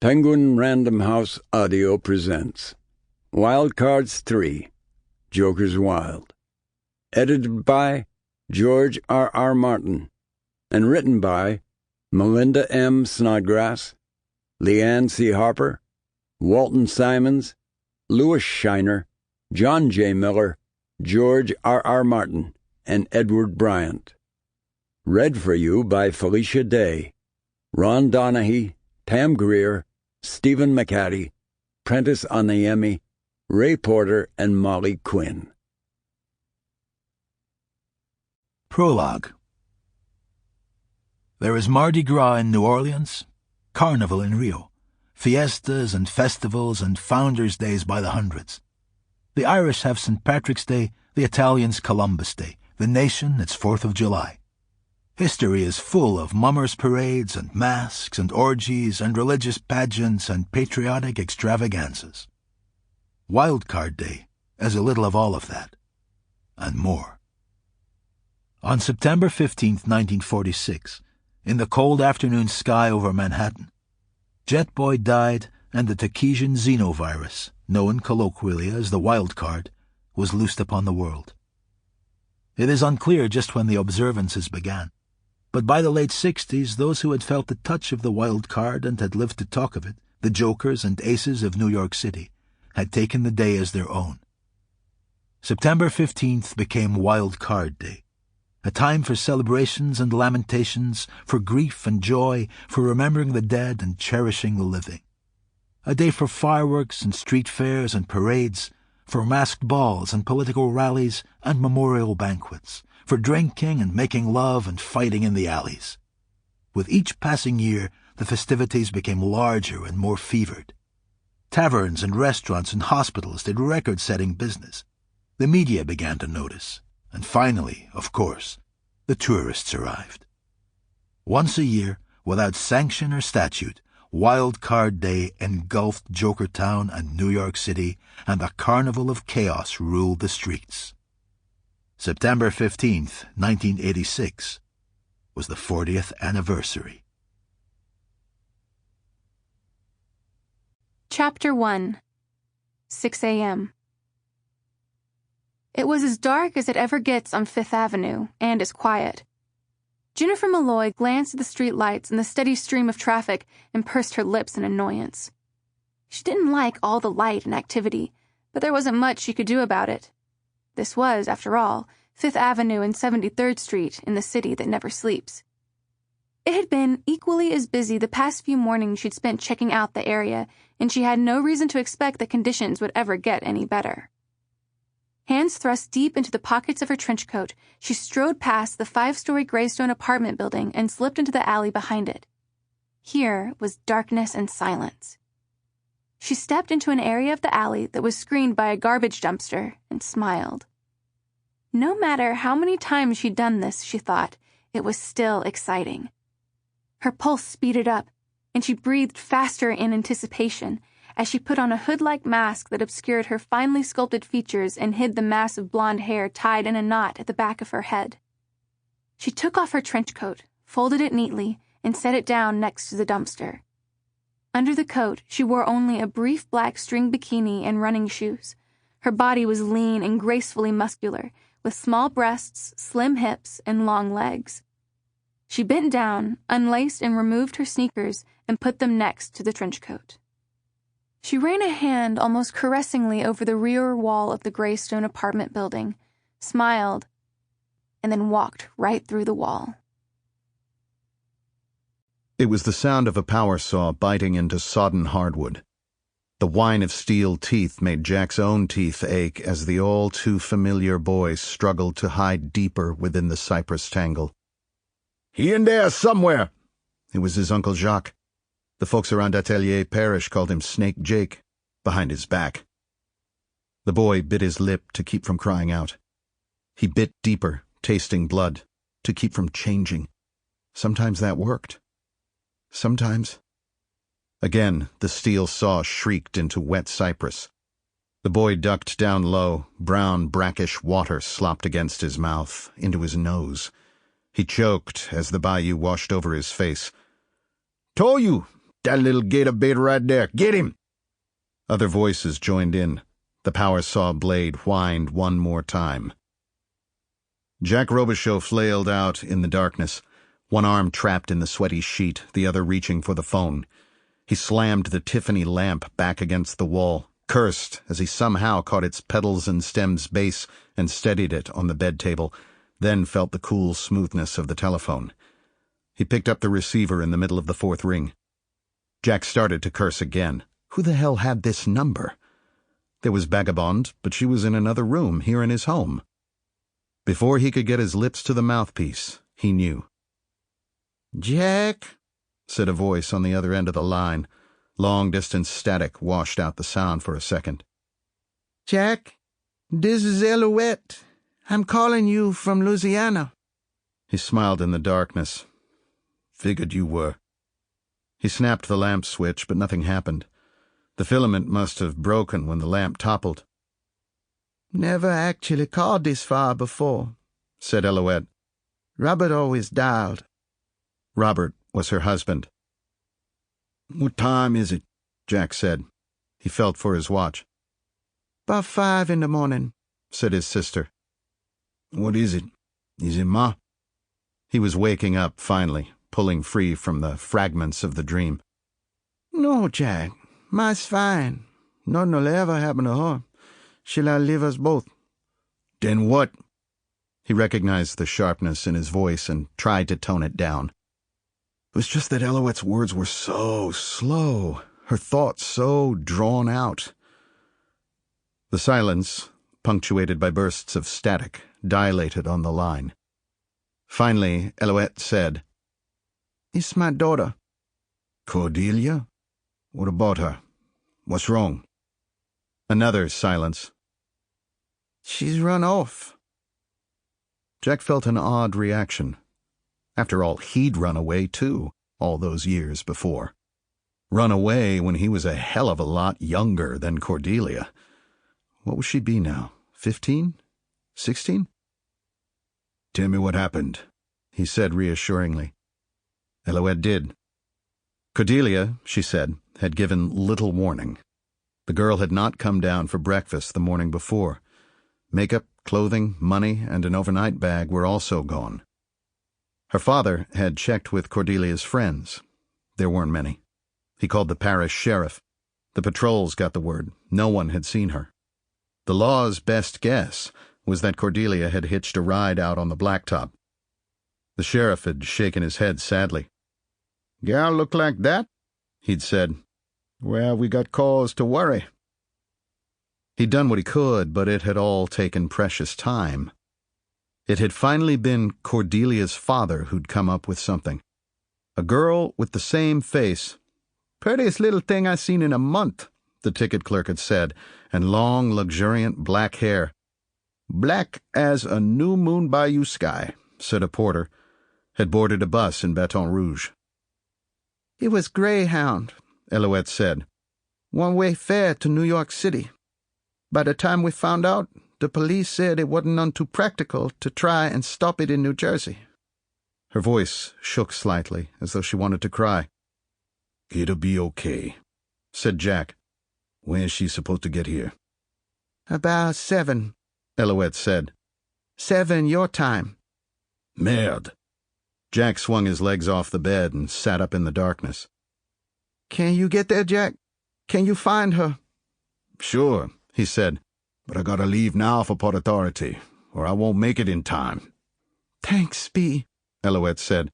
Penguin Random House Audio presents Wild Cards 3, Joker's Wild. Edited by George R. Martin and written by Melinda M. Snodgrass, Leanne C. Harper, Walton Simons, Louis Shiner, John J. Miller, George R. Martin, and Edward Bryant. Read for you by Felicia Day, Ron Donachie, Pam Grier, Stephen Mchattie, Prentice Onayemi, Ray Porter, and Molly Quinn. Prologue. There is Mardi Gras in New Orleans, Carnival in Rio, fiestas and festivals and Founders' Days by the hundreds. The Irish have St. Patrick's Day, the Italians Columbus Day, the nation its 4th of July. History is full of mummers' parades and masks and orgies and religious pageants and patriotic extravaganzas. Wild Card Day is a little of all of that, and more. On September 15, 1946, in the cold afternoon sky over Manhattan, Jet Boy died and the Takesian xenovirus, known colloquially as the wild card, was loosed upon the world. It is unclear just when the observances began, but by the late 60s, those who had felt the touch of the wild card and had lived to talk of it, the jokers and aces of New York City, had taken the day as their own. September 15th became Wild Card Day, a time for celebrations and lamentations, for grief and joy, for remembering the dead and cherishing the living. A day for fireworks and street fairs and parades, for masked balls and political rallies and memorial banquets, for drinking and making love and fighting in the alleys. With each passing year, the festivities became larger and more fevered. Taverns and restaurants and hospitals did record-setting business. The media began to notice. And finally, of course, the tourists arrived. Once a year, without sanction or statute, Wild Card Day engulfed Jokertown and New York City, and a carnival of chaos ruled the streets. September 15th, 1986, was the 40th anniversary. Chapter 1. 6 a.m. It was as dark as it ever gets on Fifth Avenue, and as quiet. Jennifer Malloy glanced at the street lights and the steady stream of traffic and pursed her lips in annoyance. She didn't like all the light and activity, but there wasn't much she could do about it. This was, after all, Fifth Avenue and 73rd Street in the city that never sleeps. It had been equally as busy the past few mornings she'd spent checking out the area, and she had no reason to expect that conditions would ever get any better. Hands thrust deep into the pockets of her trench coat, she strode past the 5-story graystone apartment building and slipped into the alley behind it. Here was darkness and silence. She stepped into an area of the alley that was screened by a garbage dumpster and smiled. No matter how many times she'd done this, she thought, it was still exciting. Her pulse speeded up, and she breathed faster in anticipation as she put on a hood-like mask that obscured her finely sculpted features and hid the mass of blonde hair tied in a knot at the back of her head. She took off her trench coat, folded it neatly, and set it down next to the dumpster. Under the coat, she wore only a brief black string bikini and running shoes. Her body was lean and gracefully muscular, with small breasts, slim hips, and long legs. She bent down, unlaced and removed her sneakers, and put them next to the trench coat. She ran a hand almost caressingly over the rear wall of the graystone apartment building, smiled, and then walked right through the wall. It was the sound of a power saw biting into sodden hardwood. The whine of steel teeth made Jack's own teeth ache as the all-too-familiar boy struggled to hide deeper within the cypress tangle. "He in there somewhere!" It was his Uncle Jacques. The folks around Atelier Parish called him Snake Jake, behind his back. The boy bit his lip to keep from crying out. He bit deeper, tasting blood, to keep from changing. Sometimes that worked. Sometimes. Again, the steel saw shrieked into wet cypress. The boy ducked down low. Brown, brackish water slopped against his mouth, into his nose. He choked as the bayou washed over his face. "Told you, That little gator bait right there. Get him! Other voices joined in. The power saw blade whined one more time. Jack Robichaux flailed out in the darkness, one arm trapped in the sweaty sheet, the other reaching for the phone. He slammed the Tiffany lamp back against the wall, cursed as he somehow caught its petals and stems base and steadied it on the bed table, then felt the cool smoothness of the telephone. He picked up the receiver in the middle of the fourth ring. Jack started to curse again. Who the hell had this number? There was Vagabond, but she was in another room here in his home. Before he could get his lips to the mouthpiece, he knew. "Jack," said a voice on the other end of the line. Long-distance static washed out the sound for a second. "Jack, this is Elouette. I'm calling you from Louisiana." He smiled in the darkness. Figured you were. He snapped the lamp switch, but nothing happened. The filament must have broken when the lamp toppled. "Never actually called this far before," said Elouette. "Robert always dialed." Robert was her husband. "What time is it?" Jack said. He felt for his watch. "About 5 in the morning," said his sister. "What is it? Is it Ma?" He was waking up, finally, pulling free from the fragments of the dream. "No, Jack. Ma's fine. Nothing'll ever happen to her. She'll outlive us both." "Then what?" He recognized the sharpness in his voice and tried to tone it down. It was just that Elouette's words were so slow, her thoughts so drawn out. The silence, punctuated by bursts of static, dilated on the line. Finally, Elouette said, "It's my daughter." "Cordelia? What about her? What's wrong?" Another silence. "She's run off." Jack felt an odd reaction. After all, he'd run away, too, all those years before. Run away when he was a hell of a lot younger than Cordelia. What would she be now? 15? 16? "Tell me what happened," he said reassuringly. Elouette did. Cordelia, she said, had given little warning. The girl had not come down for breakfast the morning before. Makeup, clothing, money, and an overnight bag were also gone. Her father had checked with Cordelia's friends. There weren't many. He called the parish sheriff. The patrols got the word. No one had seen her. The law's best guess was that Cordelia had hitched a ride out on the blacktop. The sheriff had shaken his head sadly. "Gal look like that?" he'd said. "Well, we got cause to worry." He'd done what he could, but it had all taken precious time. It had finally been Cordelia's father who'd come up with something. A girl with the same face. "Prettiest little thing I seen in a month," the ticket clerk had said, and long, luxuriant black hair. "Black as a new moon bayou sky," said a porter. Had boarded a bus in Baton Rouge. "It was Greyhound," Elouette said. "One-way fare to New York City. By the time we found out, the police said it wasn't none too practical to try and stop it in New Jersey." Her voice shook slightly, as though she wanted to cry. "It'll be okay," said Jack. "When is she supposed to get here?" "About 7, Elouette said. 7 your time." "Merde." Jack swung his legs off the bed and sat up in the darkness. "Can you get there, Jack? Can you find her?" "Sure," he said, "but I gotta leave now for Port Authority, or I won't make it in time." "Thanks, B," Elouette said.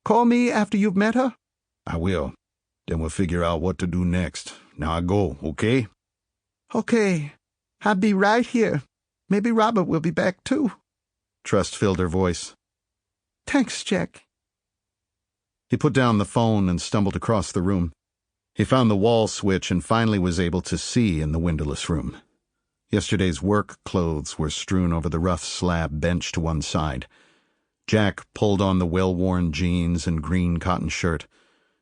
"Call me after you've met her." "I will. Then we'll figure out what to do next. Now I go, okay?" "Okay. I'll be right here. Maybe Robert will be back, too." Trust filled her voice. "Thanks, Jack." He put down the phone and stumbled across the room. He found the wall switch and finally was able to see in the windowless room. Yesterday's work clothes were strewn over the rough slab bench to one side. Jack pulled on the well-worn jeans and green cotton shirt.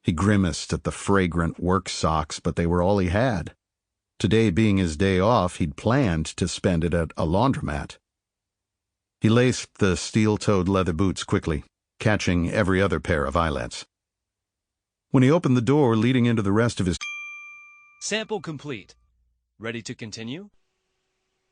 He grimaced at the fragrant work socks, but they were all he had. Today being his day off, he'd planned to spend it at a laundromat. He laced the steel-toed leather boots quickly, catching every other pair of eyelets. When he opened the door leading into the rest of his... Sample complete. Ready to continue?